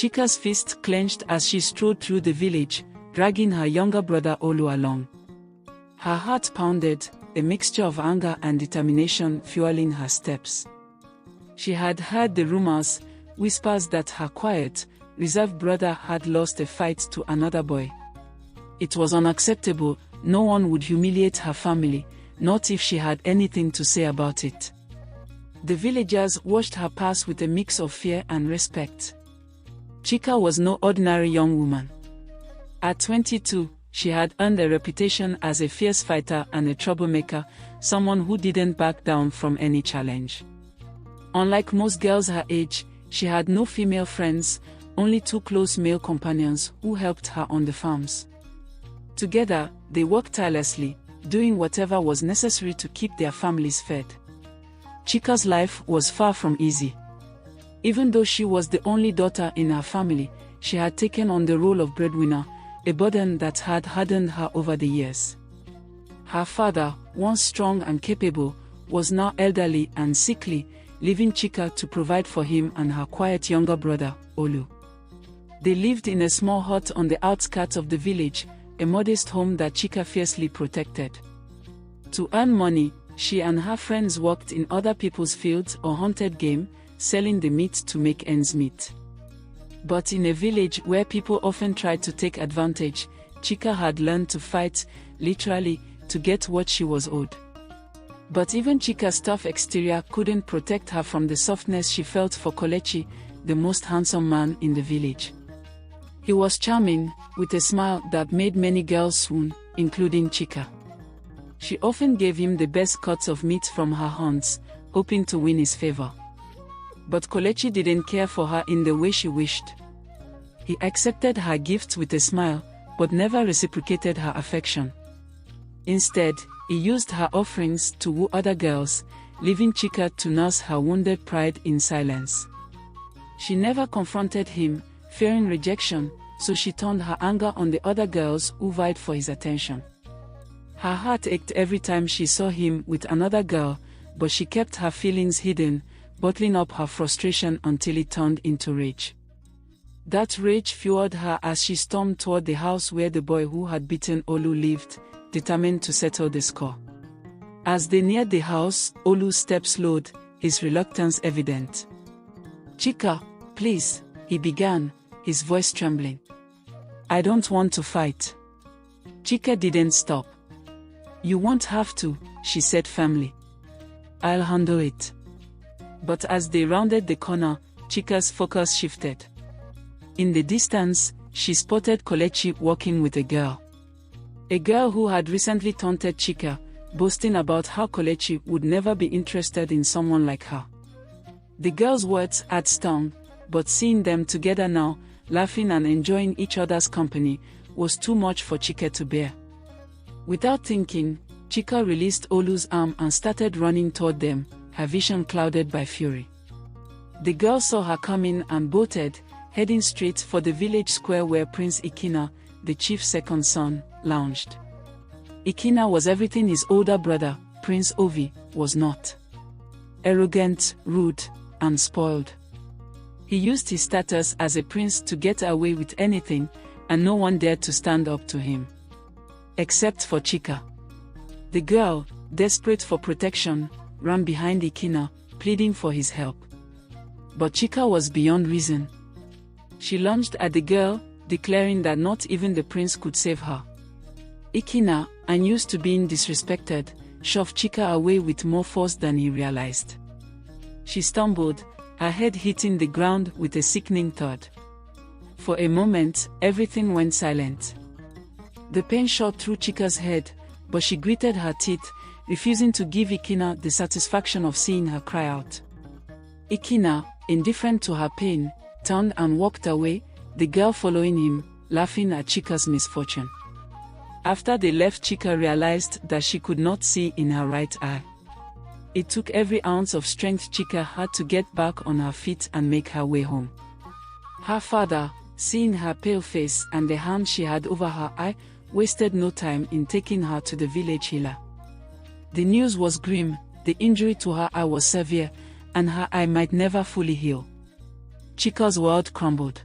Chika's fist clenched as she strode through the village, dragging her younger brother Olu along. Her heart pounded, a mixture of anger and determination fueling her steps. She had heard the rumors, whispers that her quiet, reserved brother had lost a fight to another boy. It was unacceptable. No one would humiliate her family, not if she had anything to say about it. The villagers watched her pass with a mix of fear and respect. Chika was no ordinary young woman. At 22, she had earned a reputation as a fierce fighter and a troublemaker, someone who didn't back down from any challenge. Unlike most girls her age, she had no female friends, only 2 close male companions who helped her on the farms. Together, they worked tirelessly, doing whatever was necessary to keep their families fed. Chika's life was far from easy. Even though she was the only daughter in her family, she had taken on the role of breadwinner, a burden that had hardened her over the years. Her father, once strong and capable, was now elderly and sickly, leaving Chika to provide for him and her quiet younger brother, Olu. They lived in a small hut on the outskirts of the village, a modest home that Chika fiercely protected. To earn money, she and her friends worked in other people's fields or hunted game, selling the meat to make ends meet. But in a village where people often tried to take advantage, Chika had learned to fight, literally, to get what she was owed. But even Chika's tough exterior couldn't protect her from the softness she felt for Kelechi, the most handsome man in the village. He was charming, with a smile that made many girls swoon, including Chika. She often gave him the best cuts of meat from her hunts, hoping to win his favor. But Kelechi didn't care for her in the way she wished. He accepted her gifts with a smile, but never reciprocated her affection. Instead, he used her offerings to woo other girls, leaving Chika to nurse her wounded pride in silence. She never confronted him, fearing rejection, so she turned her anger on the other girls who vied for his attention. Her heart ached every time she saw him with another girl, but she kept her feelings hidden, bottling up her frustration until it turned into rage. That rage fueled her as she stormed toward the house where the boy who had beaten Olu lived, determined to settle the score. As they neared the house, Olu's steps slowed, his reluctance evident. "Chika, please," he began, his voice trembling. "I don't want to fight." Chika didn't stop. "You won't have to," she said firmly. "I'll handle it." But as they rounded the corner, Chika's focus shifted. In the distance, she spotted Kelechi walking with a girl. A girl who had recently taunted Chika, boasting about how Kelechi would never be interested in someone like her. The girl's words had stung, but seeing them together now, laughing and enjoying each other's company, was too much for Chika to bear. Without thinking, Chika released Olu's arm and started running toward them, her vision clouded by fury. The girl saw her coming and bolted, heading straight for the village square where Prince Ikina, the chief's second son, lounged. Ikina was everything his older brother, Prince Ovi, was not. Arrogant, rude, and spoiled. He used his status as a prince to get away with anything, and no one dared to stand up to him. Except for Chika. The girl, desperate for protection, ran behind Ikina, pleading for his help. But Chika was beyond reason. She lunged at the girl, declaring that not even the prince could save her. Ikina, unused to being disrespected, shoved Chika away with more force than he realized. She stumbled, her head hitting the ground with a sickening thud. For a moment, everything went silent. The pain shot through Chika's head, but she gritted her teeth, refusing to give Ikina the satisfaction of seeing her cry out. Ikina, indifferent to her pain, turned and walked away, the girl following him, laughing at Chika's misfortune. After they left, Chika realized that she could not see in her right eye. It took every ounce of strength Chika had to get back on her feet and make her way home. Her father, seeing her pale face and the hand she had over her eye, wasted no time in taking her to the village healer. The news was grim, the injury to her eye was severe, and her eye might never fully heal. Chika's world crumbled.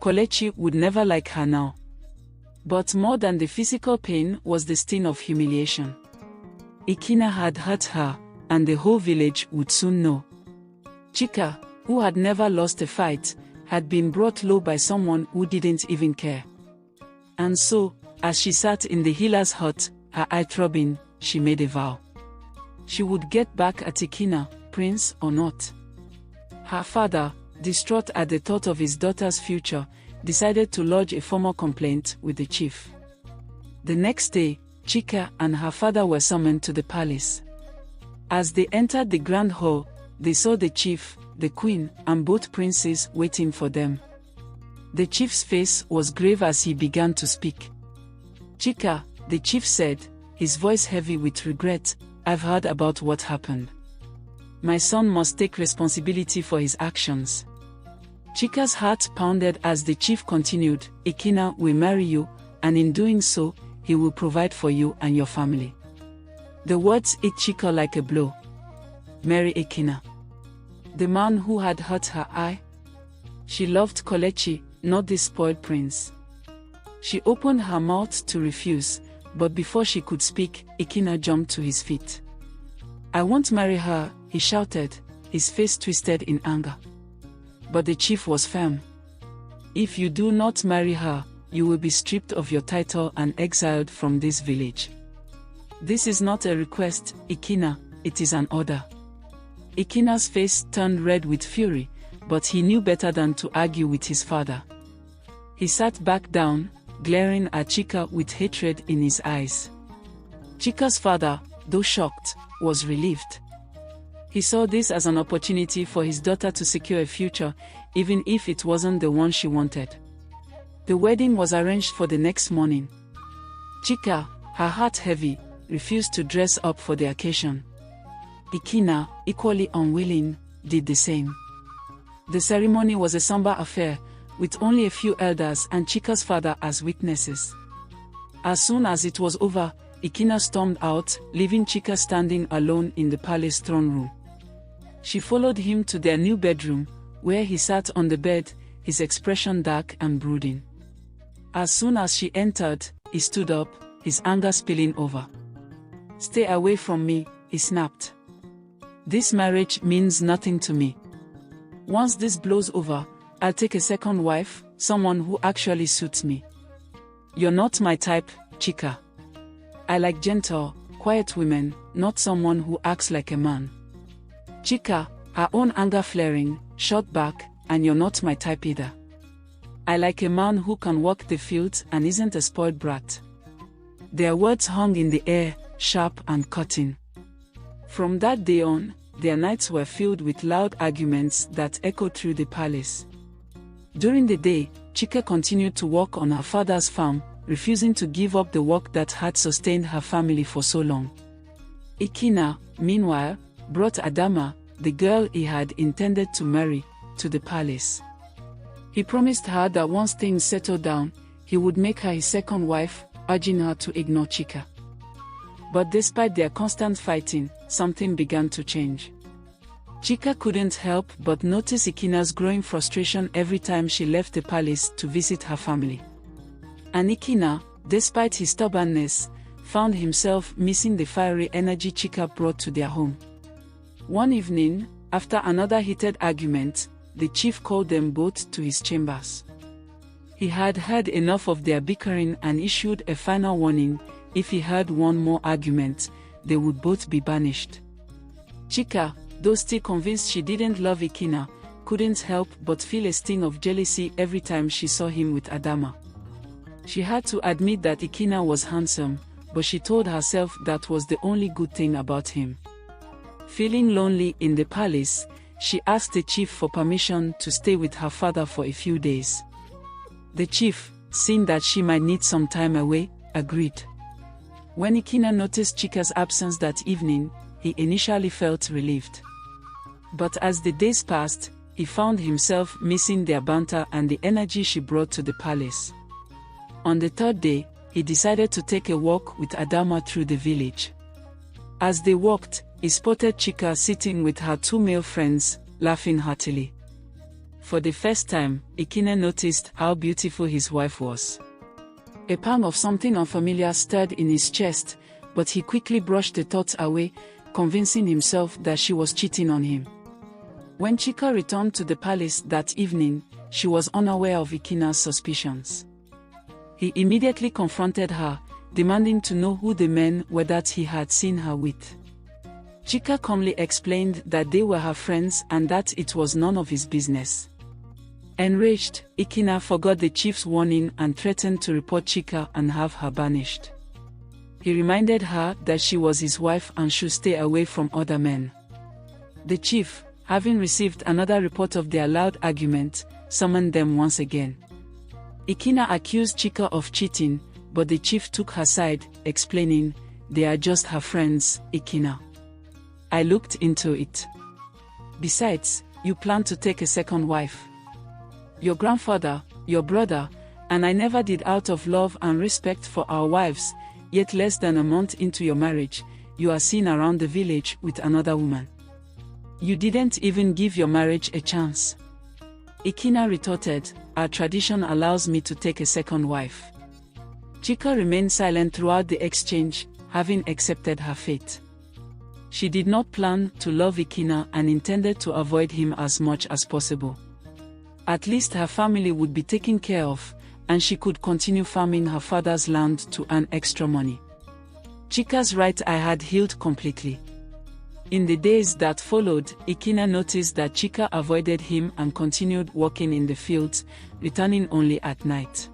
Kelechi would never like her now. But more than the physical pain was the sting of humiliation. Ikina had hurt her, and the whole village would soon know. Chika, who had never lost a fight, had been brought low by someone who didn't even care. And so, as she sat in the healer's hut, her eye throbbing, she made a vow. She would get back at Ikina, prince or not. Her father, distraught at the thought of his daughter's future, decided to lodge a formal complaint with the chief. The next day, Chika and her father were summoned to the palace. As they entered the grand hall, they saw the chief, the queen, and both princes waiting for them. The chief's face was grave as he began to speak. "Chika," the chief said, his voice heavy with regret, "I've heard about what happened. My son must take responsibility for his actions." Chika's heart pounded as the chief continued, "Ikina will marry you, and in doing so, he will provide for you and your family." The words hit Chika like a blow. Marry Ikina, the man who had hurt her eye? She loved Kelechi, not the spoiled prince. She opened her mouth to refuse, but before she could speak, Ikina jumped to his feet. "I won't marry her," he shouted, his face twisted in anger. But the chief was firm. "If you do not marry her, you will be stripped of your title and exiled from this village. This is not a request, Ikina, it is an order." Ikina's face turned red with fury, but he knew better than to argue with his father. He sat back down, glaring at Chika with hatred in his eyes. Chika's father, though shocked, was relieved. He saw this as an opportunity for his daughter to secure a future, even if it wasn't the one she wanted. The wedding was arranged for the next morning. Chika, her heart heavy, refused to dress up for the occasion. Ikina, equally unwilling, did the same. The ceremony was a somber affair, with only a few elders and Chika's father as witnesses. As soon as it was over, Ikina stormed out, leaving Chika standing alone in the palace throne room. She followed him to their new bedroom, where he sat on the bed, his expression dark and brooding. As soon as she entered, he stood up, his anger spilling over. "Stay away from me," he snapped. "This marriage means nothing to me. Once this blows over, I'll take a second wife, someone who actually suits me. You're not my type, Chika. I like gentle, quiet women, not someone who acts like a man." Chika, her own anger flaring, shot back, "And you're not my type either. I like a man who can walk the fields and isn't a spoiled brat." Their words hung in the air, sharp and cutting. From that day on, their nights were filled with loud arguments that echoed through the palace. During the day, Chika continued to work on her father's farm, refusing to give up the work that had sustained her family for so long. Ikina, meanwhile, brought Adama, the girl he had intended to marry, to the palace. He promised her that once things settled down, he would make her his second wife, urging her to ignore Chika. But despite their constant fighting, something began to change. Chika couldn't help but notice Ikina's growing frustration every time she left the palace to visit her family. And Ikina, despite his stubbornness, found himself missing the fiery energy Chika brought to their home. One evening, after another heated argument, the chief called them both to his chambers. He had heard enough of their bickering and issued a final warning: if he heard one more argument, they would both be banished. Chika, though still convinced she didn't love Ikina, couldn't help but feel a sting of jealousy every time she saw him with Adama. She had to admit that Ikina was handsome, but she told herself that was the only good thing about him. Feeling lonely in the palace, she asked the chief for permission to stay with her father for a few days. The chief, seeing that she might need some time away, agreed. When Ikina noticed Chika's absence that evening, he initially felt relieved. But as the days passed, he found himself missing their banter and the energy she brought to the palace. On the third day, he decided to take a walk with Adama through the village. As they walked, he spotted Chika sitting with her two male friends, laughing heartily. For the first time, Ikina noticed how beautiful his wife was. A pang of something unfamiliar stirred in his chest, but he quickly brushed the thoughts away, convincing himself that she was cheating on him. When Chika returned to the palace that evening, she was unaware of Ikina's suspicions. He immediately confronted her, demanding to know who the men were that he had seen her with. Chika calmly explained that they were her friends and that it was none of his business. Enraged, Ikina forgot the chief's warning and threatened to report Chika and have her banished. He reminded her that she was his wife and should stay away from other men. The chief, having received another report of their loud argument, summoned them once again. Ikina accused Chika of cheating, but the chief took her side, explaining, "They are just her friends, Ikina. I looked into it. Besides, you plan to take a second wife. Your grandfather, your brother, and I never did out of love and respect for our wives, yet less than a month into your marriage, you are seen around the village with another woman. You didn't even give your marriage a chance." Ikina retorted, "Our tradition allows me to take a second wife." Chika remained silent throughout the exchange, having accepted her fate. She did not plan to love Ikina and intended to avoid him as much as possible. At least her family would be taken care of, and she could continue farming her father's land to earn extra money. Chika's right eye had healed completely. In the days that followed, Ikina noticed that Chika avoided him and continued working in the fields, returning only at night.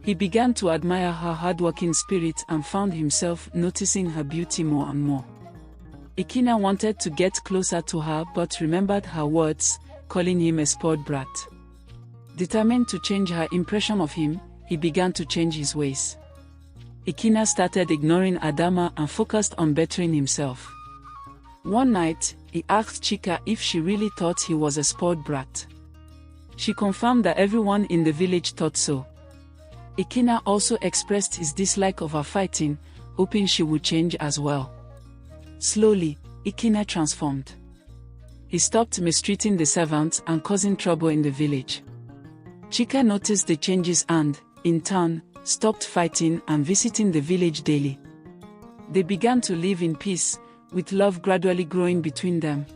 He began to admire her hardworking spirit and found himself noticing her beauty more and more. Ikina wanted to get closer to her but remembered her words, calling him a spoiled brat. Determined to change her impression of him, he began to change his ways. Ikina started ignoring Adama and focused on bettering himself. One night, he asked Chika if she really thought he was a spoiled brat. She confirmed that everyone in the village thought so. Ikina also expressed his dislike of her fighting, hoping she would change as well. Slowly, Ikina transformed. He stopped mistreating the servants and causing trouble in the village. Chika noticed the changes and, in turn, stopped fighting and visiting the village daily. They began to live in peace, with love gradually growing between them.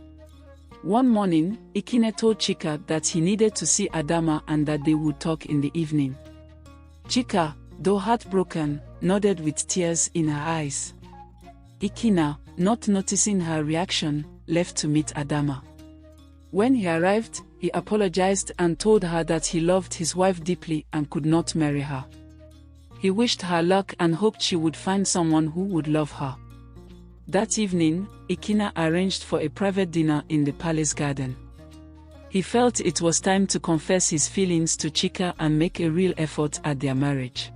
One morning, Ikina told Chika that he needed to see Adama and that they would talk in the evening. Chika, though heartbroken, nodded with tears in her eyes. Ikina, not noticing her reaction, left to meet Adama. When he arrived, he apologized and told her that he loved his wife deeply and could not marry her. He wished her luck and hoped she would find someone who would love her. That evening, Ikina arranged for a private dinner in the palace garden. He felt it was time to confess his feelings to Chika and make a real effort at their marriage.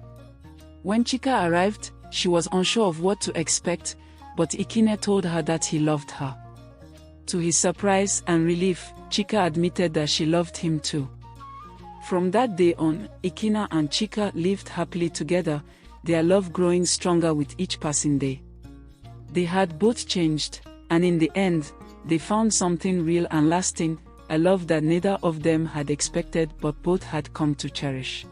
When Chika arrived, she was unsure of what to expect, but Ikina told her that he loved her. To his surprise and relief, Chika admitted that she loved him too. From that day on, Ikina and Chika lived happily together, their love growing stronger with each passing day. They had both changed, and in the end, they found something real and lasting, a love that neither of them had expected but both had come to cherish.